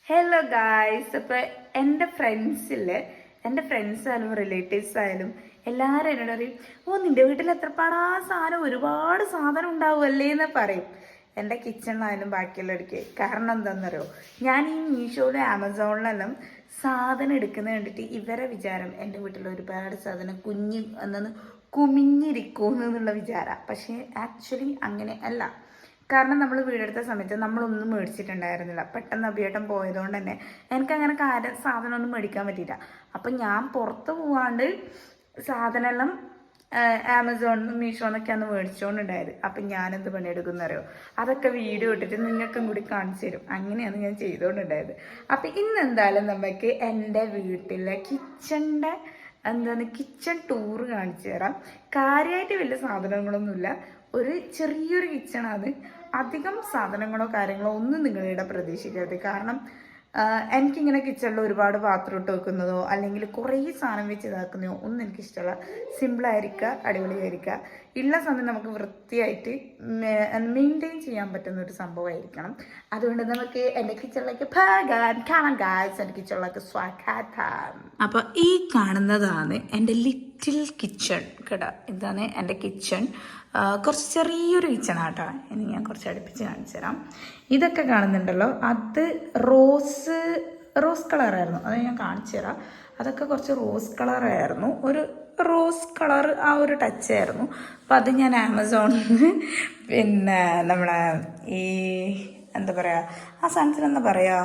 Hello guys. അപ്പോൾ എൻ്റെ friends ആയാലും റിലേറ്റീവ്സ് ആയാലും എല്ലാവരും എന്നോട് പറയും, ഓ നിൻ്റെ വീട്ടിൽ എത്രപ്പാടാ സാധനം, ഒരുപാട് സാധനം ഉണ്ടാവുമല്ലേ എന്ന് പറയും. എൻ്റെ കിച്ചണിലായാലും ബാക്കിയുള്ളവർക്ക്. കാരണം എന്താണെന്നറിയോ, ഞാൻ ഈ മീഷോയിലും ആമസോണിലെല്ലാം സാധനം എടുക്കുന്നത് കണ്ടിട്ട് ഇവരെ വിചാരം എൻ്റെ വീട്ടിൽ ഒരുപാട് സാധനം കുമിഞ്ഞിരിക്കുന്നു എന്നുള്ള വിചാരമാണ്. പക്ഷേ ആക്ച്വലി അങ്ങനെ അല്ല. കാരണം നമ്മൾ വീടെടുത്ത സമയത്ത് നമ്മളൊന്നും മേടിച്ചിട്ടുണ്ടായിരുന്നില്ല. പെട്ടെന്ന് അഭിയേട്ടം പോയതുകൊണ്ട് തന്നെ എനിക്കങ്ങനെ സാധനമൊന്നും മേടിക്കാൻ പറ്റിയില്ല. അപ്പം ഞാൻ പുറത്ത് പോവാണ്ട് സാധനമെല്ലാം ആമസോണിൽ മീഷോന്നൊക്കെയാണ് മേടിച്ചുകൊണ്ടുണ്ടായത്. അപ്പം ഞാനെന്ത് പണിയെടുക്കുന്നറിയോ, അതൊക്കെ വീഡിയോ ഇട്ടിട്ട് നിങ്ങൾക്കും കൂടി കാണിച്ചു തരും. അങ്ങനെയാണ് ഞാൻ ചെയ്തുകൊണ്ടുണ്ടായത്. അപ്പം ഇന്നെന്തായാലും നമുക്ക് എൻ്റെ വീട്ടിലെ കിച്ചൺ ടൂറ് കാണിച്ചു തരാം. കാര്യമായിട്ട് വലിയ സാധനങ്ങളൊന്നുമില്ല, ഒരു ചെറിയൊരു കിച്ചണാണ്. അധികം സാധനങ്ങളോ കാര്യങ്ങളോ ഒന്നും നിങ്ങളുടെ പ്രതീക്ഷിക്കരുത്. കാരണം എനിക്കിങ്ങനെ കിച്ചണിൽ ഒരുപാട് പാത്രം ഇട്ട് വെക്കുന്നതോ അല്ലെങ്കിൽ കുറേ സാധനം വെച്ച് ഇതാക്കുന്നതോ ഒന്നും എനിക്കിഷ്ടമല്ല. സിമ്പിളായിരിക്കുക, അടിപൊളിയായിരിക്കുക, ഉള്ള സമയം നമുക്ക് വൃത്തിയായിട്ട് മെയിൻറ്റെയിൻ ചെയ്യാൻ പറ്റുന്ന ഒരു സംഭവമായിരിക്കണം. അതുകൊണ്ട് നമുക്ക് എൻ്റെ കിച്ചണിലേക്ക് എൻ്റെ കിച്ചണിലേക്ക് സ്വാഗതം. അപ്പോൾ ഈ കാണുന്നതാണ് എൻ്റെ ലിറ്റിൽ കിച്ചൺ കേട്ടോ. ഇതാണ് എൻ്റെ കിച്ചൺ. കുറച്ച് ചെറിയൊരു കിച്ചണാട്ടോ. ഇനി ഞാൻ കുറച്ച് അടുപ്പിച്ച് കാണിച്ചു തരാം. ഇതൊക്കെ കാണുന്നുണ്ടല്ലോ, അത് റോസ് കളറായിരുന്നു. അത് ഞാൻ കാണിച്ചു തരാം. അതൊക്കെ കുറച്ച് റോസ് കളറായിരുന്നു, ഒരു റോസ് കളർ ആ ഒരു ടച്ച് ആയിരുന്നു. അപ്പം അത് ഞാൻ ആമസോണിൽ നിന്ന് പിന്നെ നമ്മളെ ഈ എന്താ പറയുക, ആ സാധനത്തിന് എന്താ പറയുക,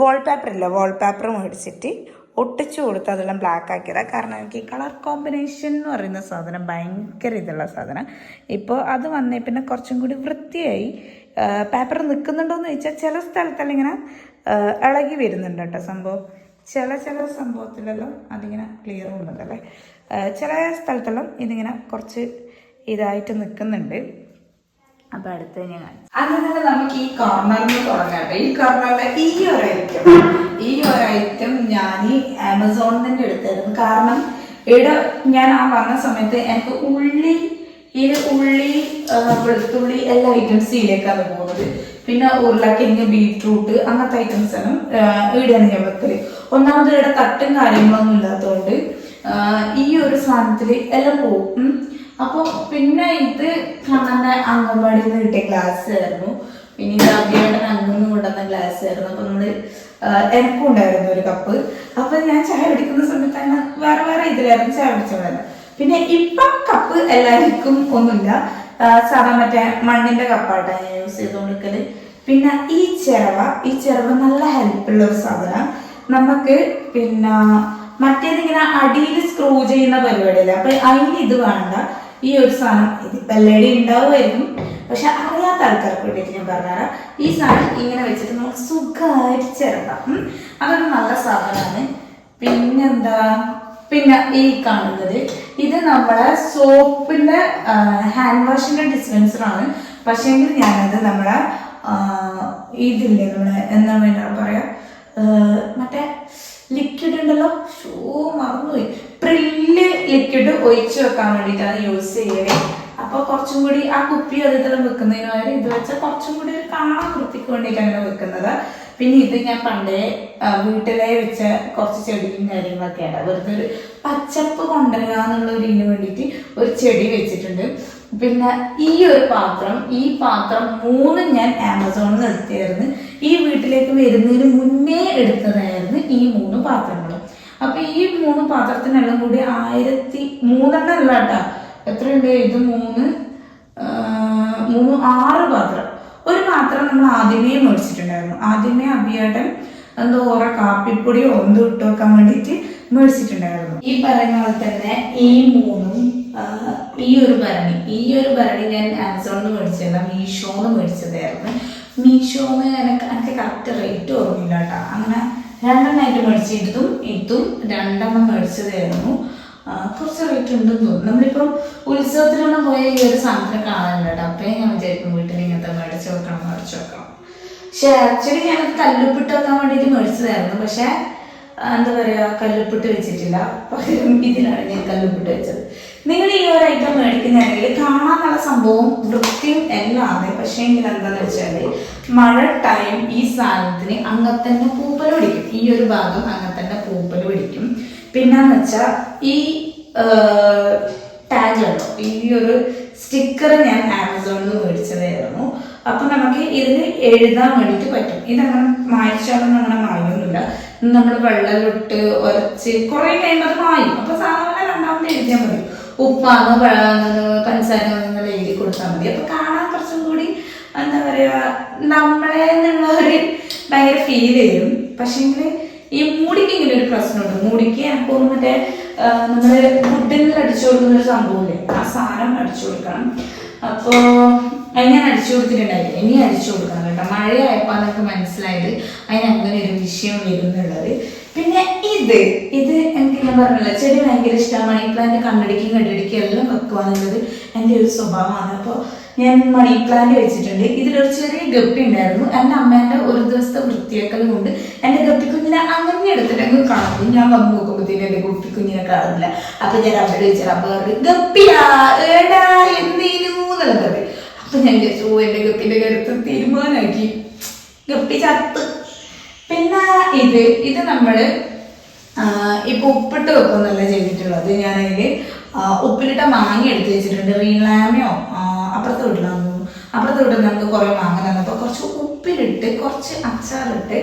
വാൾപേപ്പർ മേടിച്ചിട്ട് ഒട്ടിച്ചു കൊടുത്ത് അതെല്ലാം ബ്ലാക്ക് ആക്കിയതാണ്. കാരണം എനിക്ക് ഈ കളർ കോമ്പിനേഷൻ എന്ന് പറയുന്ന സാധനം ഭയങ്കര ഇതുള്ള സാധനം. ഇപ്പോൾ അത് വന്നേ പിന്നെ കുറച്ചും കൂടി വൃത്തിയായി. പേപ്പർ നിൽക്കുന്നുണ്ടോയെന്ന് ചോദിച്ചാൽ ചില സ്ഥലത്തെല്ലാം ഇങ്ങനെ ഇളകി വരുന്നുണ്ട് കേട്ടോ സംഭവം. ചില സംഭവത്തിലെല്ലാം അതിങ്ങനെ ക്ലിയർ ഉണ്ടല്ലേ. ചില സ്ഥലത്തെല്ലാം ഇതിങ്ങനെ കുറച്ച് ഇതായിട്ട് നിൽക്കുന്നുണ്ട്. അപ്പം അടുത്ത് ഞാൻ അങ്ങനെ നമുക്ക് ഈ കോർണറിൽ തുടങ്ങട്ടെ. ഈ കോർണറിൽ ഈ ഒരു ഐറ്റം ഞാൻ ഈ ആമസോണിൽ തന്നെ എടുത്തായിരുന്നു. കാരണം ഇവിടെ ഞാൻ വന്ന സമയത്ത് എനിക്ക് ഉള്ളി, വെളുത്തുള്ളി എല്ലാ ഐറ്റംസും ഇതിലേക്കാണ് പോകുന്നത്. പിന്നെ ഉരുളക്കിഴങ്ങ്, ബീട്രൂട്ട് അങ്ങനത്തെ ഐറ്റംസ് എല്ലാം ഇവിടെയാണ് ഞാൻ വെക്കല്. ഒന്നാമത് ഇവിടെ തട്ടും കാര്യങ്ങളൊന്നും ഇല്ലാത്തതുകൊണ്ട് ഈ ഒരു സാധനത്തിൽ എല്ലാം പോകും. അപ്പോൾ പിന്നെ ഇത് കാണാൻ അംഗൻവാടിയിൽ നിന്ന് കിട്ടിയ ഗ്ലാസ് ആയിരുന്നു. പിന്നെ ഇത് അഭിയേട്ടൻ അങ്ങനെ കൊണ്ടുവന്ന ഗ്ലാസ് ആയിരുന്നു. അപ്പോൾ നമ്മൾ എനിക്കും ഉണ്ടായിരുന്നു ഒരു കപ്പ്. അപ്പോൾ ഞാൻ ചായ കുടിക്കുന്ന സമയത്ത് അങ്ങനെ വേറെ ഇതിലായിരുന്നു ചായ കുടിച്ചോളായിരുന്നു. പിന്നെ ഇപ്പം കപ്പ് എല്ലാവർക്കും ഒന്നുമില്ല, സാധാ മറ്റേ മണ്ണിന്റെ കപ്പാട്ടാണ് ഞാൻ യൂസ് ചെയ്തുകൊണ്ടിരിക്കല്. പിന്നെ ഈ ചിരവ നല്ല ഹെൽപ്പുള്ള ഒരു സാധനം. നമുക്ക് പിന്നെ മറ്റേതിങ്ങനെ അടിയിൽ സ്ക്രൂ ചെയ്യുന്ന പരിപാടിയല്ല. അപ്പൊ അതിന് ഇത് വേണ്ട. ഈ ഒരു സാധനം ഇതിപ്പോൾ എല്ലാവരും ഉണ്ടാവുമായിരിക്കും, പക്ഷെ അറിയാത്ത ആൾക്കാർക്ക് വേണ്ടിയിട്ട് ഞാൻ പറഞ്ഞുതരാം. ഈ സാധനം ഇങ്ങനെ വെച്ചിട്ട് നമുക്ക് സുഖമായിട്ട് ചിരണ്ടാം. അതൊരു നല്ല സാധനമാണ്. പിന്നെ ഈ കാണുന്നത് ഇത് നമ്മളെ സോപ്പിന്റെ ഹാൻഡ് വാഷിന്റെ ഡിസ്പെൻസറാണ്. പക്ഷേങ്കിൽ ഞാനത് നമ്മളെ ഇതില്ലേ, നമ്മളെ എന്താ പറയാ, മറ്റേ ലിക്വിഡ് ഉണ്ടല്ലോ, മറന്നുപോയി, പ്രില്ല് ലിക്വിഡ് ഒഴിച്ചു വെക്കാൻ വേണ്ടിയിട്ടാണ് യൂസ് ചെയ്യല്. അപ്പൊ കുറച്ചും കൂടി ആ കുപ്പി അതെല്ലാം വെക്കുന്നതിന് പകരം ഇത് വെച്ചാൽ കുറച്ചും കൂടി ഒരു കാണാൻ വൃത്തിക്ക് വേണ്ടിയിട്ടാണ് വെക്കുന്നത്. പിന്നെ ഇത് ഞാൻ പണ്ടേ വീട്ടിലെ വെച്ച കുറച്ച് ചെടിയും കാര്യങ്ങളൊക്കെയാണ്. വെറുതെ ഒരു പച്ചപ്പ് കൊണ്ടുവരിക എന്നുള്ള ഒരു ഇതിന് വേണ്ടിയിട്ട് ഒരു ചെടി വെച്ചിട്ടുണ്ട്. പിന്നെ ഈ പാത്രം 3 ഞാൻ ആമസോണിൽ നിന്ന് എടുത്തായിരുന്നു. ഈ വീട്ടിലേക്ക് വരുന്നതിന് മുന്നേ എടുത്തതായിരുന്നു ഈ 3 പാത്രങ്ങളും. അപ്പൊ ഈ 3 പാത്രത്തിനെല്ലാം കൂടി 1003 അല്ല കേട്ടോ, എത്രയുണ്ട് ഇത്, 6 പാത്രം. ഒരു പാത്രം നമ്മൾ ആദ്യമേ മേടിച്ചിട്ടുണ്ടായിരുന്നു. ആദ്യമേ അഭിയേട്ടൻ എന്തോ ഓരോ കാപ്പിപ്പൊടിയോ എന്തോ ഇട്ട് വെക്കാൻ വേണ്ടിയിട്ട് മേടിച്ചിട്ടുണ്ടായിരുന്നു. ഈ പറയുന്ന പോലെ തന്നെ ഈ 3 ഈ ഒരു ഭരണി ഞാൻ ആമസോണിൽ നിന്ന് മേടിച്ചതല്ല, മീഷോന്ന് മേടിച്ചതായിരുന്നു. മീഷോന്ന് എനിക്ക് കറക്റ്റ് റേറ്റ് ഓർമ്മയില്ല കേട്ടോ. അങ്ങനെ 2 മേടിച്ചിട്ടും ഇതും 2 മേടിച്ചതായിരുന്നു. കുറച്ച് റേറ്റ് ഉണ്ടെന്ന് തോന്നുന്നു. നമ്മളിപ്പം ഉത്സവത്തിലൊന്നും പോയ ഈ ഒരു സാധനത്തിന് കാണാനില്ല കേട്ടോ. അപ്പേ ഞാൻ വിചാരിക്കും വീട്ടിൽ ഇങ്ങനത്തെ മേടിച്ചു വെക്കണം. പക്ഷെ ആക്ച്വലി ഞാനത് കല്ലുപ്പിട്ട് വെക്കാൻ വേണ്ടിയിട്ട് മേടിച്ചതായിരുന്നു. പക്ഷെ എന്താ പറയാ, കല്ലുപ്പിട്ട് വെച്ചിട്ടില്ല. പകരം ഇതിലാണ് ഞാൻ കല്ലുപ്പിട്ട് വെച്ചത്. നിങ്ങൾ ഈ ഒരു ഐറ്റം മേടിക്കുന്നതാണെങ്കിൽ കാണാൻ നല്ല സംഭവം വൃത്തിയും എല്ലാം ആണ്. പക്ഷേ എങ്കിൽ എന്താന്ന് വെച്ചാൽ മഴ ടൈം ഈ സാധനത്തിന് അങ്ങനെ തന്നെ പൂപ്പൽ പിടിക്കും. ഈ ഒരു ഭാഗം അങ്ങനെ തന്നെ പൂപ്പൽ പിടിക്കും. പിന്നെന്ന് വെച്ചാൽ ഈ ടാഗ് ഉണ്ടോ, ഈ ഒരു സ്റ്റിക്കർ ഞാൻ ആമസോണിൽ നിന്ന് മേടിച്ചതായിരുന്നു. അപ്പൊ നമുക്ക് ഇതിന് എഴുതാൻ വേണ്ടിയിട്ട് പറ്റും. ഇതങ്ങനെ മായ്ച്ചാലൊന്നും അങ്ങനെ മായൊന്നുമില്ല. നമ്മൾ വെള്ളമിട്ട് ഉരച്ച് കുറെ കഴിയുമ്പോൾ അത് മായും. അപ്പൊ സാധാരണ രണ്ടാമത് എഴുതിയാൽ മതി. ഉപ്പാന്ന് പഞ്ചസാര എഴുതി കൊടുത്താൽ മതി. അപ്പൊ കാണാൻ കുറച്ചും കൂടി എന്താ പറയാ നമ്മളെ എന്നുള്ള ഒരു ഭയങ്കര ഫീൽ ചെയ്യും. പക്ഷെങ്കിൽ ഈ മൂടിക്ക് ഇങ്ങനെ ഒരു പ്രശ്നമുണ്ട്. മൂടിക്ക് എനിക്കൊന്നും മറ്റേ നമ്മള് ഫുഡിൽ അടിച്ചു കൊടുക്കുന്ന ഒരു സംഭവമില്ലേ, ആ സാധനം അടിച്ചു കൊടുക്കണം. അപ്പോ ഞാൻ അടിച്ചു കൊടുത്തിട്ടുണ്ടായില്ല, ഇനി അടിച്ചു കൊടുക്കണം കേട്ടോ. മഴയായപ്പോൾ അതൊക്കെ മനസ്സിലായത് അതിന് അങ്ങനെ ഒരു വിഷയം വരുന്നുള്ളത്. പിന്നെ ഇത് എനിക്ക് ഞാൻ പറഞ്ഞില്ല, ചെടി ഭയങ്കര ഇഷ്ടമാണ്. മണി പ്ലാന്റ് കണ്ണടിക്കും കണ്ടടിക്കും എല്ലാം വെക്കുവാന്നുള്ളത് എൻ്റെ ഒരു സ്വഭാവമാണ്. അപ്പോൾ ഞാൻ മണി പ്ലാന്റ് വെച്ചിട്ടുണ്ട്. ഇതിലൊരു ചെറിയ ഗപ്പി ഉണ്ടായിരുന്നു. എൻ്റെ അമ്മേൻ്റെ ഒരു ദിവസത്തെ വൃത്തിയാക്കൽ കൊണ്ട് എൻ്റെ ഗപ്പി കുഞ്ഞിനെ അങ്ങനെ എടുത്തിട്ട് അങ്ങ് കാണും. ഞാൻ വന്ന് നോക്കുമ്പോഴത്തേക്കും എൻ്റെ ഗപ്പി കുഞ്ഞിനെ കാണുന്നില്ല. അപ്പൊ ഞാൻ അവിടെ വെച്ചാൽ അപ്പൊ ഗപ്പിയാ ഏടാ എന്തേനു എന്നുള്ളത്. അപ്പൊ ഞാൻ വിചാരിച്ചു എൻ്റെ ഗപ്പിന്റെ കരുത്ത് തീരുമാനമാക്കി, ഗപ്പി ചത്ത്. പിന്നെ ഇത് നമ്മള് ഇപ്പൊ ഉപ്പിട്ട് വെക്കുന്നല്ല ചെയ്തിട്ടുള്ളത്. ഞാനതില് ഉപ്പിലിട്ട മാങ്ങ എടുത്ത് വെച്ചിട്ടുണ്ട്. റീലാമയോ അപ്പുറത്തെ വീട്ടിലാന്ന് തോന്നുന്നു. അപ്പുറത്തെ വീട്ടിൽ നമുക്ക് കുറെ മാങ്ങ തന്നപ്പോൾ കുറച്ച് ഉപ്പിലിട്ട് കുറച്ച് അച്ചാറിട്ട്.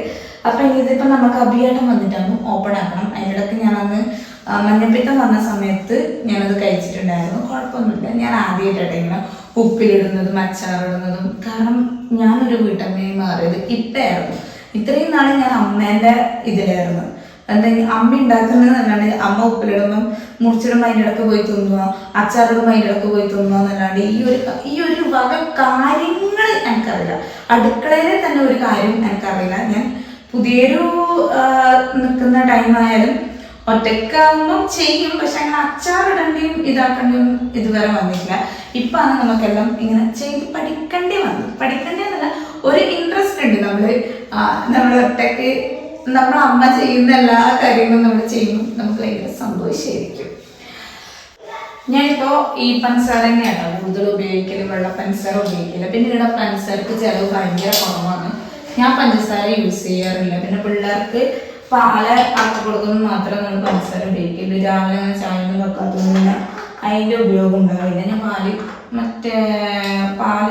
അപ്പൊ ഇതിപ്പോ നമുക്ക് അഭിയാട്ടം വന്നിട്ടാണ് ഓപ്പൺ ആക്കണം. അതിനിടയ്ക്ക് ഞാനന്ന് മഞ്ഞപ്പിത്തം വന്ന സമയത്ത് ഞാനത് കഴിച്ചിട്ടുണ്ടായിരുന്നു. കുഴപ്പമൊന്നുമില്ല. ഞാൻ ആദ്യമായിട്ടാണ് ഇങ്ങനെ ഉപ്പിലിടുന്നതും അച്ചാറിടുന്നതും. കാരണം ഞാനൊരു വീട്ടമ്മയായി മാറിയത് ഇട്ടായിരുന്നു. ഇത്രയും നാളെ ഞാൻ അമ്മേന്റെ ഇതിലായിരുന്നു. എന്തെങ്കിലും അമ്മ ഉണ്ടാക്കുന്നത് എന്നല്ലാണ്ട് അമ്മ ഉപ്പിലിടുമ്പം മുറിച്ചിടുമ്പോൾ അതിൻ്റെ ഇടക്ക് പോയി തിന്നുക, അച്ചാറിടുമ്പോൾ അതിൻ്റെ ഇടക്ക് പോയി തിന്നുക എന്നല്ലാണ്ട് ഈ ഒരു വക കാര്യങ്ങൾ എനിക്കറിയില്ല. അടുക്കളയിലെ തന്നെ ഒരു കാര്യം എനിക്കറിയില്ല. ഞാൻ പുതിയൊരു നിൽക്കുന്ന ടൈമായാലും ഒറ്റക്കാവുമ്പം ചെയ്യും. പക്ഷെ അങ്ങനെ അച്ചാറിടേണ്ടിയും ഇതാക്കേണ്ടിയും ഇതുവരെ വന്നിട്ടില്ല. ഇപ്പാണ് നമുക്കെല്ലാം ഇങ്ങനെ ചെയ്ത് പഠിക്കേണ്ടി എന്നല്ല, ഒരു ഇൻട്രസ്റ്റ് ഉണ്ട്. നമ്മൾ ഒറ്റക്ക് നമ്മൾ അമ്മ ചെയ്യുന്ന എല്ലാ കാര്യങ്ങളും നമ്മൾ ചെയ്യുമ്പോൾ നമുക്ക് ഭയങ്കര സന്തോഷമായിരിക്കും. ഞാനിപ്പോ ഈ പഞ്ചസാര തന്നെയാണ് കൂടുതൽ ഉപയോഗിക്കല്. വെള്ള പഞ്ചസാര ഉപയോഗിക്കില്ല. പിന്നെ ഇവിടെ പഞ്ചസാരക്ക് ചിലവ് ഭയങ്കര കുറവാണ്. ഞാൻ പഞ്ചസാര യൂസ് ചെയ്യാറില്ല. പിന്നെ പിള്ളേർക്ക് പാല് ആക്കി കൊടുക്കുന്നത് മാത്രമേ നമ്മൾ പഞ്ചസാര ഉപയോഗിക്കുള്ളൂ. രാവിലെ ചായ ഒന്നും വെക്കാത്തതൊന്നും അതിൻ്റെ ഉപയോഗം ഉണ്ടാവില്ല. ഞാൻ പാല്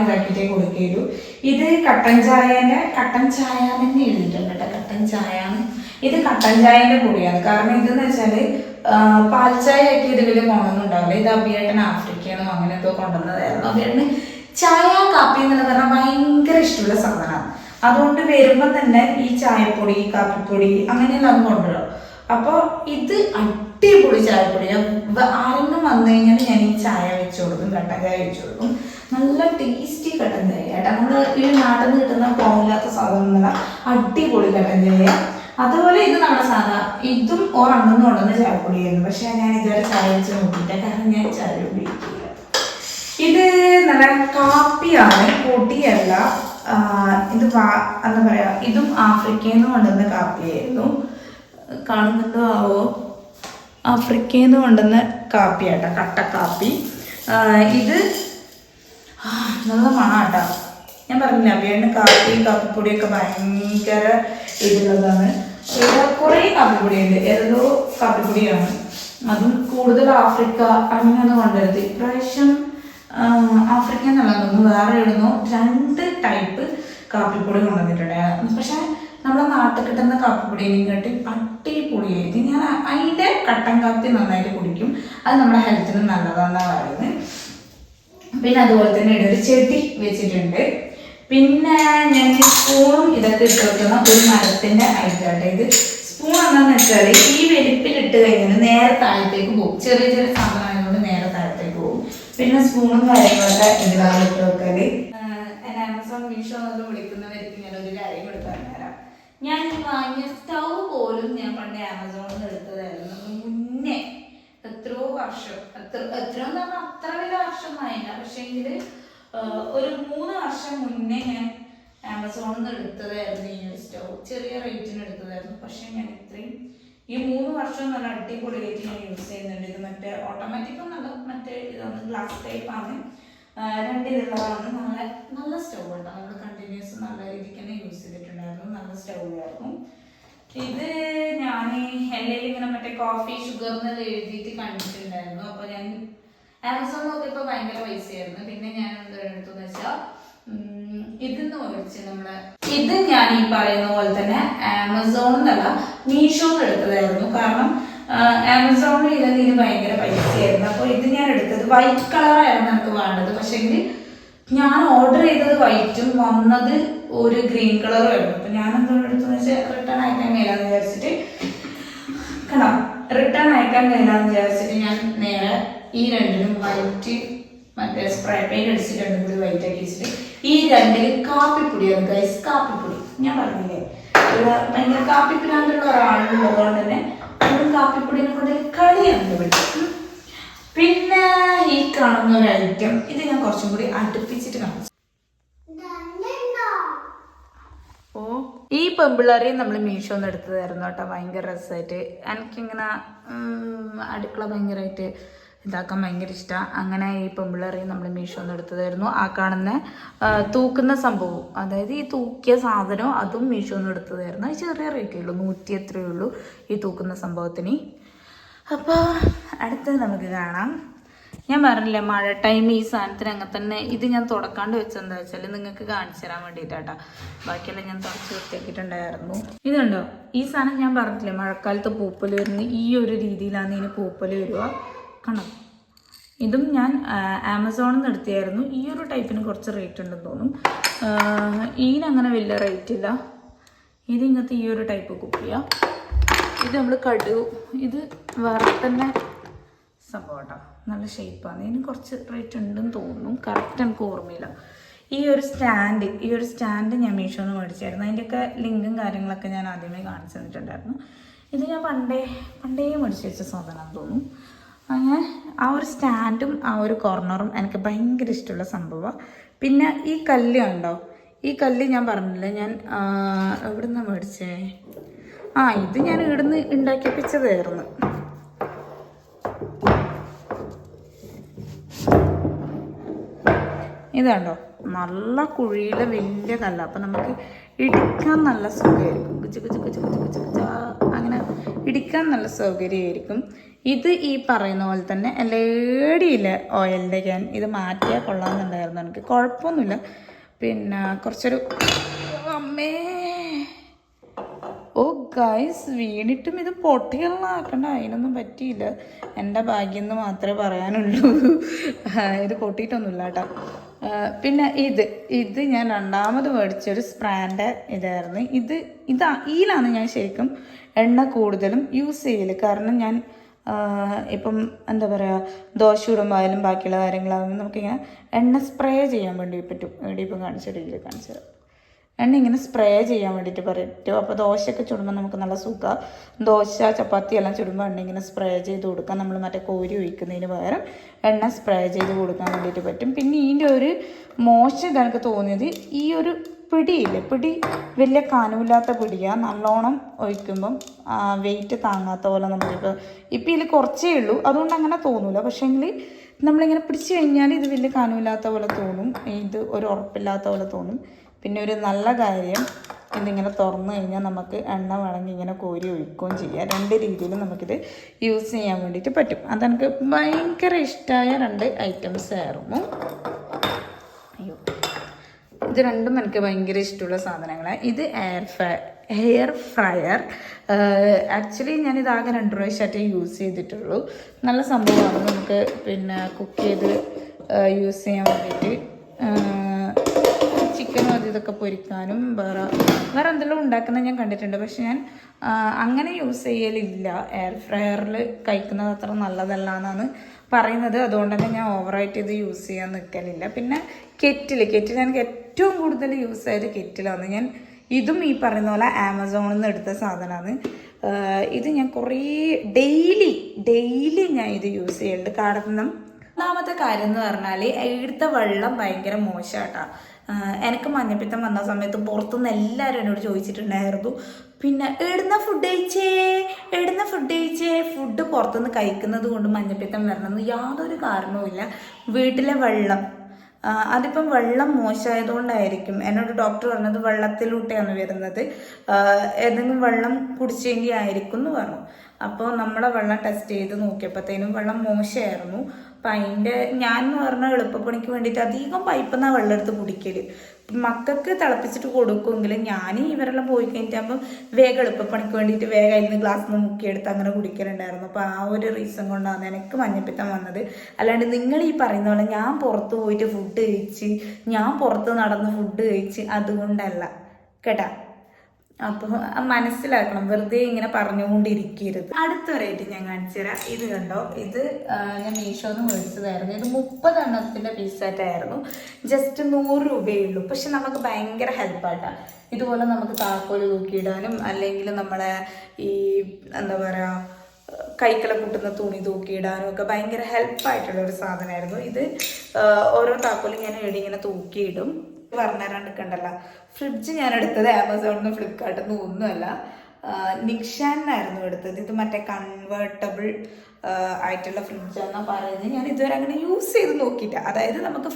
ഇതാക്കിയിട്ടേ കൊടുക്കുകയുള്ളൂ. ഇത് കട്ടൻ ചായ തന്നെ എഴുതിയിട്ടുണ്ട് കേട്ടോ. കട്ടൻ ചായ ഇത് കട്ടൻ ചായന്റെ പൊടിയാണ്. കാരണം ഇതെന്ന് വെച്ചാല് പാൽ ചായ ഒക്കെ ഇത് വലിയ ഗുണമൊന്നും ഉണ്ടാവില്ല. ഇത് അഭിയേട്ടൻ ആഫ്രിക്കന്നോ അങ്ങനെയൊക്കെ കൊണ്ടുവന്നതായിരുന്നു. അഭിയേട്ടന് ചായ കാപ്പി എന്നുള്ള പറഞ്ഞാൽ ഭയങ്കര ഇഷ്ടമുള്ള സാധനമാണ്. അതുകൊണ്ട് വരുമ്പോൾ തന്നെ ഈ ചായപ്പൊടി കാപ്പിപ്പൊടി അങ്ങനെയെല്ലാം കൊണ്ടുവരും. അപ്പോൾ ഇത് അടിപൊളി ചായപ്പൊടിയാണ്. ആരെങ്കിലും വന്നു കഴിഞ്ഞാൽ ഞാൻ ഈ ചായ വെച്ച് കൊടുക്കും, കട്ടൻ ചായ വെച്ച് കൊടുക്കും. നല്ല ടേസ്റ്റി കട്ടൻ ചായ കേട്ടോ. നമ്മൾ ഈ നാട്ടിൽ നിന്ന് കിട്ടുന്ന പോകില്ലാത്ത സാധനം എന്നല്ല, അടിപൊളി കട്ടൻ ചായ. അതുപോലെ ഇത് നമ്മുടെ സാധാ ഇതും അങ്ങനെ കൊണ്ടുവന്ന ചായപ്പൊടിയായിരുന്നു. പക്ഷെ ഞാൻ ഇതുവരെ ചായ വെച്ച് നോക്കിയില്ല, കാരണം ഞാൻ ചായ ഉപയോഗിക്കില്ല. ഇത് നല്ല കാപ്പിയാണ്, പൊടിയല്ല. ഇത് എന്താ പറയാ, ഇതും ആഫ്രിക്കയിൽ നിന്ന് കൊണ്ടുവന്ന കാപ്പിയായിരുന്നു. കാണുന്നുണ്ടോ ആവോ, ആഫ്രിക്കയിൽ നിന്ന് കൊണ്ടുവന്ന കാപ്പിയാട്ടോ, കട്ടക്കാപ്പി. ഇത് നല്ല മണാട്ടോ. ഞാൻ പറഞ്ഞില്ല അഭിയേട്ടന് കാപ്പിപ്പൊടിയൊക്കെ ഭയങ്കര ഇതിലുള്ളതാണ്. ഇവിടെ കുറേ കാപ്പിപ്പൊടിയുണ്ട്. ഏതോ കാപ്പിപ്പൊടിയാണ്, അതും കൂടുതൽ ആഫ്രിക്ക അങ്ങനെയൊന്നും കൊണ്ടുവരുത്. ഇപ്രാവശ്യം ആഫ്രിക്ക എന്നുള്ള തോന്നുന്നു വേറെ ഇടുന്നു 2 ടൈപ്പ് കാപ്പിപ്പൊടി കൊണ്ടുവന്നിട്ടുണ്ട്. പക്ഷെ നമ്മളെ നാട്ടിൽ കിട്ടുന്ന കാപ്പിപ്പൊടിയും കേട്ട് അടിപൊളിയായിരിക്കും. ഞാൻ അതിൻ്റെ കട്ടൻ കാപ്പി നന്നായിട്ട് കുടിക്കും. അത് നമ്മുടെ ഹെൽത്തിന് നല്ലതാണെന്നാണ് പറയുന്നത്. പിന്നെ അതുപോലെ തന്നെ ഇവിടെ ഒരു ചെടി വെച്ചിട്ടുണ്ട്. പിന്നെ ഞാൻ സ്പൂണും ഇതൊക്കെ ഇട്ട് വെക്കുന്ന ഒരു മരത്തിൻ്റെ ഐറ്റായിട്ട്. ഇത് സ്പൂൺ എന്താണെന്ന് വെച്ചാൽ ഈ വലിപ്പിലിട്ട് കഴിഞ്ഞാൽ നേരെ താഴത്തേക്ക് പോകും. ചെറിയ ചെറിയ സാധനമായതുകൊണ്ട് നേരെ താഴത്തേക്ക് പോകും. പിന്നെ സ്പൂണും കാര്യങ്ങളൊക്കെ ഇതിലാണ് ഇട്ട് വെക്കല്. ആമസോൺ മീഷോ എന്നൊക്കെ വിളിക്കുന്നവർക്ക് ഞാനൊരു കാര്യം കൊടുക്കാൻ തരാം. ഞാൻ വാങ്ങിയ സ്റ്റൗ പോലും ഞാൻ പണ്ട് ആമസോണിൽ നിന്ന് എടുത്തതായിരുന്നു. മുന്നേ എത്രയോ വർഷം, എത്രയോ എന്ന് പറഞ്ഞാൽ അത്ര വലിയ വർഷമൊന്നായില്ല. പക്ഷേങ്കിൽ ഒരു 3 വർഷം മുന്നേ ഞാൻ ആമസോണിൽ നിന്ന് എടുത്തതായിരുന്നു ഈ ഒരു സ്റ്റൗ. ചെറിയ റേറ്റിന് എടുത്തതായിരുന്നു. പക്ഷെ ഞാൻ ഇത്രയും ഈ 3 വർഷം നല്ല അടിപൊളിയായിട്ട് ഞാൻ യൂസ് ചെയ്യുന്നുണ്ട്. ഇത് മറ്റേ ഓട്ടോമാറ്റിക് ഒന്നല്ല, മറ്റേ ഇതാണ് ഗ്ലാസ് ടൈപ്പ് ആണ്. 2 ഇതുള്ളതാണ്. നല്ല നല്ല സ്റ്റൗ കേട്ടോ. നമ്മൾ കണ്ടിന്യൂസ് നല്ല രീതിക്ക് തന്നെ യൂസ് ചെയ്തിട്ടുണ്ടായിരുന്നു. നല്ല സ്റ്റൗ ആയിരുന്നു ഇത്. ഞാൻ എല്ലാം ഇങ്ങനെ മറ്റേ കോഫി ഷുഗർ എന്നെല്ലാം എഴുതിയിട്ട് കണ്ടിട്ടുണ്ടായിരുന്നു. അപ്പൊ ഞാൻ ആമസോൺ നോക്കിയപ്പോൾ ഭയങ്കര പൈസയായിരുന്നു. പിന്നെ ഞാൻ എന്താ എടുത്തെന്ന് വെച്ചാൽ ഇതിന്ന് മേടിച്ച് നമ്മളെ ഇത് ഞാൻ ഈ പറയുന്ന പോലെ തന്നെ ആമസോണിന്നല്ല മീഷോന്ന് എടുത്തതായിരുന്നു. കാരണം ആമസോണിൽ ഇതിന് ഭയങ്കര പൈസയായിരുന്നു. അപ്പോൾ ഇത് ഞാൻ എടുത്തത് വൈറ്റ് കളറായിരുന്നു എനിക്ക് വേണ്ടത്. പക്ഷെങ്കിൽ ഞാൻ ഓർഡർ ചെയ്തത് വൈറ്റും വന്നത് ഒരു ഗ്രീൻ കളറും ആയിരുന്നു. അപ്പൊ ഞാൻ എന്താണ് എടുത്തെന്ന് വെച്ചാൽ റിട്ടേൺ അയക്കാൻ കഴിയില്ലാന്ന് വിചാരിച്ചിട്ട് കണ്ടോ, റിട്ടേൺ അയക്കാൻ കഴിയില്ലാന്ന് വിചാരിച്ചിട്ട് ഞാൻ നേരെ ഈ രണ്ടിനും വൈറ്റ് മറ്റേ സ്പ്രേ പെയിന്റ് അടിച്ചിട്ട് രണ്ടും കൂടി വൈറ്റ് ആക്കി വെച്ചിട്ട് ഈ രണ്ടില് കാപ്പിപ്പൊടിയാണ് ഗൈസ്. കാപ്പിപ്പൊടി ഞാൻ പറഞ്ഞില്ലേ, ഭയങ്കര കാപ്പിപ്പിലാണ്ടുള്ള ഒരാളുള്ളതുകൊണ്ട് തന്നെ അതും കാപ്പിപ്പൊടിനെ കൊണ്ട് കളിയാണ് പറ്റും. പിന്നെ ഈ കാണുന്ന ഒരു ഐറ്റം ഇത് ഞാൻ കുറച്ചും കൂടി അടുപ്പിച്ചിട്ട് കാണിച്ചു. ഓ, ഈ പെമ്പിളറി നമ്മൾ മീഷോന്ന് എടുത്തതായിരുന്നു കേട്ടോ. ഭയങ്കര രസമായിട്ട് എനിക്കിങ്ങനെ അടുക്കള ഭയങ്കരമായിട്ട് ഇതാക്കാൻ ഭയങ്കര ഇഷ്ടമാണ്. അങ്ങനെ ഈ പെമ്പിളറി നമ്മൾ മീഷോന്ന് എടുത്തതായിരുന്നു. ആ കാണുന്ന തൂക്കുന്ന സംഭവം, അതായത് ഈ തൂക്കിയ സാധനം അതും മീഷോന്ന് എടുത്തതായിരുന്നു. അത് ചെറിയ റേറ്റേ ഉള്ളൂ, 100 എത്രയേ ഉള്ളൂ ഈ തൂക്കുന്ന സംഭവത്തിന്. അപ്പോൾ അടുത്തത് നമുക്ക് കാണാം. ഞാൻ പറഞ്ഞില്ലേ മഴ ടൈം ഈ സാധനത്തിന് അങ്ങനെ തന്നെ. ഇത് ഞാൻ തുടക്കാണ്ട് വെച്ചെന്താ വെച്ചാൽ നിങ്ങൾക്ക് കാണിച്ചു തരാൻ വേണ്ടിയിട്ടാട്ടാ. ബാക്കിയെല്ലാം ഞാൻ തുടച്ച് വൃത്തിയാക്കിയിട്ടുണ്ടായിരുന്നു. ഇതുണ്ടോ ഈ സാധനം ഞാൻ പറഞ്ഞില്ലേ മഴക്കാലത്ത് പൂപ്പൽ വരുന്ന ഈ ഒരു രീതിയിലാണ് ഇതിന് പൂപ്പൽ വരിക. കണ്ടോ, ഇതും ഞാൻ ആമസോണിൽ നിന്ന് എടുത്തായിരുന്നു. ഈ ഒരു ടൈപ്പിന് കുറച്ച് റേറ്റ് ഉണ്ടെന്ന് തോന്നും. ഇതിനങ്ങനെ വലിയ റേറ്റ് ഇല്ല. ഇത് ഇങ്ങനത്തെ ഈ ഒരു ടൈപ്പ് കുപ്പിയാണ്. ഇത് നമ്മൾ കടുക്, ഇത് വേറെ തന്നെ സംഭവം കേട്ടോ. നല്ല ഷേപ്പാണ്. ഇതിന് കുറച്ച് റേറ്റ് ഉണ്ടെന്ന് തോന്നുന്നു, കറക്റ്റ് എനിക്ക് ഓർമ്മയില്ല. ഈ ഒരു സ്റ്റാൻഡ് ഞാൻ മീഷോന്ന് മേടിച്ചായിരുന്നു. അതിൻ്റെയൊക്കെ ലിങ്കും കാര്യങ്ങളൊക്കെ ഞാൻ ആദ്യമേ കാണിച്ചു തന്നിട്ടുണ്ടായിരുന്നു. ഇത് ഞാൻ പണ്ടേ മേടിച്ച് വെച്ച സാധനമാണെന്ന് തോന്നുന്നു. അങ്ങനെ ആ ഒരു സ്റ്റാൻഡും ആ ഒരു കോർണറും എനിക്ക് ഭയങ്കര ഇഷ്ടമുള്ള സംഭവമാണ്. പിന്നെ ഈ കല്ല് കണ്ടോ, ഈ കല്ല് ഞാൻ പറഞ്ഞില്ലേ ഞാൻ എവിടെ നിന്നാണ് മേടിച്ചേ, ഇത് ഞാൻ ഇവിടുന്ന് ഉണ്ടാക്കിപ്പിച്ചതായിരുന്നു. ഇതുണ്ടോ നല്ല കുഴിയിലെ വലിയ കല്ല. അപ്പം നമുക്ക് ഇടിക്കാൻ നല്ല സുഖമായിരിക്കും. അങ്ങനെ ഇടിക്കാൻ നല്ല സൗകര്യമായിരിക്കും. ഇത് ഈ പറയുന്ന പോലെ തന്നെ എല്ലേടിയില്ല ഓയിലിൻ്റെ ക്യാൻ. ഇത് മാറ്റിയാൽ കൊള്ളാമെന്നുണ്ടായിരുന്നു എനിക്ക്, കുഴപ്പമൊന്നുമില്ല. പിന്നെ കുറച്ചൊരു അമ്മേ ഓ ഗൈസ്, വീണിട്ടും ഇത് പൊട്ടികളാക്കണ്ട, അതിനൊന്നും പറ്റിയില്ല. എൻ്റെ ഭാഗ്യം എന്ന് മാത്രമേ പറയാനുള്ളൂ. ഇത് പൊട്ടിയിട്ടൊന്നുമില്ല കേട്ടോ. പിന്നെ ഇത് ഞാൻ രണ്ടാമത് മേടിച്ചൊരു സ്പ്രാൻ്റെ ഇതായിരുന്നു. ഇതിലാണ് ഞാൻ ശരിക്കും എണ്ണ കൂടുതലും യൂസ് ചെയ്യൽ. കാരണം ഞാൻ ഇപ്പം എന്താ പറയുക, ദോശ ഇടുമ്പോഴായാലും ബാക്കിയുള്ള കാര്യങ്ങളാകുമ്പോൾ നമുക്കിങ്ങനെ എണ്ണ സ്പ്രേ ചെയ്യാൻ വേണ്ടി പറ്റും. ഇവിടെ ഇപ്പം കാണിച്ചു തരാം. എണ്ണ ഇങ്ങനെ സ്പ്രേ ചെയ്യാൻ വേണ്ടിയിട്ട് പറ്റും. അപ്പോൾ ദോശയൊക്കെ ചുടുമ്പോൾ നമുക്ക് നല്ല സുഖമാണ്. ദോശ ചപ്പാത്തി എല്ലാം ചുടുമ്പോൾ എണ്ണ ഇങ്ങനെ സ്പ്രേ ചെയ്ത് കൊടുക്കാം. നമ്മൾ മറ്റേ കോരി ഒഴിക്കുന്നതിന് പകരം എണ്ണ സ്പ്രേ ചെയ്ത് കൊടുക്കാൻ വേണ്ടിയിട്ട് പറ്റും. പിന്നെ ഇതിൻ്റെ ഒരു മോശം ഇതെനിക്ക് തോന്നിയത്, ഈ ഒരു പിടിയില്ലേ, പിടി വലിയ കനമില്ലാത്ത പിടിയാണ്. നല്ലോണം ഒഴിക്കുമ്പം വെയിറ്റ് താങ്ങാത്ത പോലെ നമുക്കിപ്പോൾ ഇതിൽ കുറച്ചേ ഉള്ളൂ, അതുകൊണ്ട് അങ്ങനെ തോന്നില്ല. പക്ഷേങ്കിൽ നമ്മളിങ്ങനെ പിടിച്ചു കഴിഞ്ഞാൽ ഇത് വലിയ കനമില്ലാത്ത പോലെ തോന്നും, ഇത് ഒരു ഉറപ്പില്ലാത്ത പോലെ തോന്നും. പിന്നെ ഒരു നല്ല കാര്യം, ഇതിങ്ങനെ തുറന്നു കഴിഞ്ഞാൽ നമുക്ക് എണ്ണ വേണമെങ്കിൽ ഇങ്ങനെ കോരി ഒഴിക്കുകയും ചെയ്യാം. 2 രീതിയിൽ നമുക്കിത് യൂസ് ചെയ്യാൻ വേണ്ടിയിട്ട് പറ്റും. അതെനിക്ക് ഭയങ്കര ഇഷ്ടമായ 2 ഐറ്റംസ് ആയിരുന്നു. ഇത് രണ്ടും എനിക്ക് ഭയങ്കര ഇഷ്ടമുള്ള സാധനങ്ങളാണ്. ഇത് എയർ ഫ്രയർ. ആക്ച്വലി ഞാനിതാകെ 2 പ്രാവശ്യമായിട്ടേ യൂസ് ചെയ്തിട്ടുള്ളൂ. നല്ല സംഭവമാണ്. നമുക്ക് പിന്നെ കുക്ക് ചെയ്ത് യൂസ് ചെയ്യാൻ വേണ്ടിയിട്ട്, ചിക്കനും ഇതൊക്കെ പൊരിക്കാനും വേറെ എന്തെല്ലാം ഉണ്ടാക്കുന്നത് ഞാൻ കണ്ടിട്ടുണ്ട്. പക്ഷെ ഞാൻ അങ്ങനെ യൂസ് ചെയ്യലില്ല. എയർ ഫ്രയറിൽ കഴിക്കുന്നത് അത്ര നല്ലതല്ല എന്നാണ് പറയുന്നത്. അതുകൊണ്ട് തന്നെ ഞാൻ ഓവറായിട്ട് ഇത് യൂസ് ചെയ്യാൻ നിൽക്കലില്ല. പിന്നെ കെറ്റിൽ എനിക്ക് ഏറ്റവും കൂടുതൽ യൂസ് ആയത് കെറ്റിലാണ്. ഞാൻ ഇതും ഈ പറയുന്ന പോലെ ആമസോണിൽ നിന്ന് എടുത്ത സാധനമാണ്. ഇത് ഞാൻ കുറേ ഡെയിലി ഞാൻ ഇത് യൂസ് ചെയ്യുന്നുണ്ട്. കാരണം ഒന്നാമത്തെ കാര്യം എന്ന് പറഞ്ഞാൽ ഇവിടുത്തെ വെള്ളം ഭയങ്കര മോശമാട്ടാ. എനിക്ക് മഞ്ഞപ്പിത്തം വന്ന സമയത്ത് പുറത്തുനിന്ന് എല്ലാവരും എന്നോട് ചോദിച്ചിട്ടുണ്ടായിരുന്നു, പിന്നെ എവിടുന്ന ഫുഡ് കഴിച്ചേ. ഫുഡ് പുറത്തുനിന്ന് കഴിക്കുന്നത് കൊണ്ട് മഞ്ഞപ്പിത്തം വരണമെന്ന് യാതൊരു കാരണവുമില്ല. വീട്ടിലെ വെള്ളം, അതിപ്പം വെള്ളം മോശമായതുകൊണ്ടായിരിക്കും. എന്നോട് ഡോക്ടർ പറഞ്ഞത് വെള്ളത്തിലൂടെയാണ് വരുന്നത്, ഏതെങ്കിലും വെള്ളം കുടിച്ചെങ്കിൽ ആയിരിക്കും എന്ന് പറഞ്ഞു. അപ്പോൾ നമ്മളെ വെള്ളം ടെസ്റ്റ് ചെയ്ത് നോക്കിയപ്പോഴത്തേനും വെള്ളം മോശമായിരുന്നു. അപ്പം അതിൻ്റെ ഞാൻ എന്ന് പറഞ്ഞാൽ എളുപ്പപ്പണിക്ക് വേണ്ടിയിട്ട് അധികം പൈപ്പിൽ നിന്നാണ് വെള്ളം എടുത്ത് കുടിക്കൽ. മക്കൾക്ക് തിളപ്പിച്ചിട്ട് കൊടുക്കുമെങ്കിലും ഞാൻ ഇവരെല്ലാം പോയി കഴിഞ്ഞിട്ടാകുമ്പോൾ വേഗം എളുപ്പപ്പണിക്ക് വേണ്ടിയിട്ട് വേഗം അതിന് ഗ്ലാസ്സിൽ നിന്ന് മുക്കിയെടുത്ത് അങ്ങനെ കുടിക്കലുണ്ടായിരുന്നു. അപ്പോൾ ആ ഒരു റീസൺ കൊണ്ടാണ് എനിക്ക് മഞ്ഞപ്പിത്തം വന്നത്. അല്ലാണ്ട് നിങ്ങൾ ഈ പറയുന്ന പോലെ ഞാൻ പുറത്ത് പോയിട്ട് ഫുഡ് കഴിച്ച്, ഞാൻ പുറത്ത് നടന്ന് ഫുഡ് കഴിച്ച് അതുകൊണ്ടല്ല കേട്ടാ. അപ്പോൾ മനസ്സിലാക്കണം, വെറുതെ ഇങ്ങനെ പറഞ്ഞുകൊണ്ടിരിക്കരുത്. അടുത്തൊരായിട്ട് ഞാൻ കാണിച്ചു തരാം. ഇത് കണ്ടോ, ഇത് ഞാൻ മീഷോന്ന് മേടിച്ചതായിരുന്നു. ഇത് 30 എണ്ണത്തിൻ്റെ പീസായിട്ടായിരുന്നു. ജസ്റ്റ് 100 രൂപയേ ഉള്ളൂ. പക്ഷെ നമുക്ക് ഭയങ്കര ഹെൽപ്പായിട്ടാണ്. ഇതുപോലെ നമുക്ക് താക്കോല് തൂക്കിയിടാനും അല്ലെങ്കിൽ നമ്മളെ ഈ എന്താ പറയുക കൈക്കള കൂട്ടുന്ന തുണി തൂക്കിയിടാനും ഒക്കെ ഭയങ്കര ഹെൽപ്പായിട്ടുള്ള ഒരു സാധനമായിരുന്നു ഇത്. ഓരോ താക്കോലും ഞാൻ ഇങ്ങനെ തൂക്കിയിടും. പറഞ്ഞുതരാണ്ടിരിക്കണ്ടല്ലോ. ഫ്രിഡ്ജ് ഞാൻ എടുത്തത് ആമസോണിൽ നിന്ന്, ഫ്ലിപ്കാർട്ടിൽ നിന്ന് ഒന്നുമല്ല, നിക്ഷാനായിരുന്നു എടുത്തത്. ഇത് മറ്റേ കൺവേർട്ടബിൾ ആയിട്ടുള്ള ഫ്രിഡ്ജാണെന്നാണ് പറയുന്നത്. ഞാൻ ഇതുവരെ അങ്ങനെ യൂസ് ചെയ്ത് നോക്കിയില്ല. അതായത് നമുക്ക്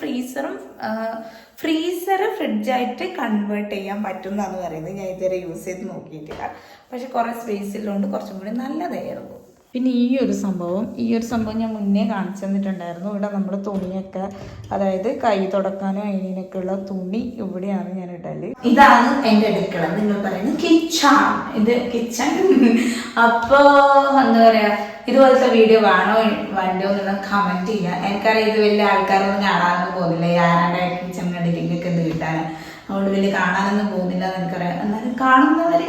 ഫ്രീസർ ഫ്രിഡ്ജായിട്ട് കൺവേർട്ട് ചെയ്യാൻ പറ്റും എന്നാണ് പറയുന്നത്. ഞാൻ ഇതുവരെ യൂസ് ചെയ്ത് നോക്കിയിട്ടില്ല. പക്ഷെ കുറേ സ്പേസ് ഉള്ളതുകൊണ്ട് കുറച്ചും കൂടി നല്ലതായിരുന്നു. പിന്നെ ഈ ഒരു സംഭവം ഞാൻ മുന്നേ കാണിച്ചു തന്നിട്ടുണ്ടായിരുന്നു. ഇവിടെ നമ്മൾ തുണിയൊക്കെ, അതായത് കൈ തുടക്കാനും അതിനൊക്കെ ഉള്ള തുണി ഇവിടെയാണ് ഞാൻ ഇടല്. ഇതാണ് എൻ്റെ അടുക്കള, നിങ്ങൾ പറയുന്നത് കിച്ചൺ. ഇത് കിച്ചൺ. അപ്പോൾ എന്താ പറയുക, ഇതുപോലത്തെ വീഡിയോ വേണോ വേണ്ടോ എന്നുള്ള കമൻറ്റ് ചെയ്യുക. എനിക്കറിയാം ഇത് വലിയ ആൾക്കാരൊന്നും കാണാനൊന്നും പോകുന്നില്ല. ആരാണ്ട് കിച്ചൺ ലിങ്കൊക്കെ ഇത് കിട്ടാൻ, അതുകൊണ്ട് വലിയ കാണാനൊന്നും പോകുന്നില്ല എന്ന് എനിക്കറിയാം. എന്നാലും കാണുന്നവർ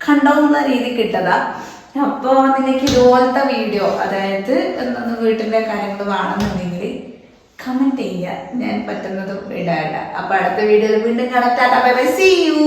കണ്ടോന്നുള്ള രീതി കിട്ടതാ. അപ്പോൾ നിങ്ങൾക്ക് ഇതുപോലത്തെ വീഡിയോ, അതായത് എന്തൊന്ന് വീട്ടിൻ്റെ കാര്യങ്ങൾ വേണമെന്നുണ്ടെങ്കിൽ കമൻറ്റ് ചെയ്യുക. ഞാൻ പറ്റുന്നതും ഇടാല്ല. അപ്പോൾ അടുത്ത വീഡിയോയിൽ വീണ്ടും കാണാം. Tata bye bye, see U.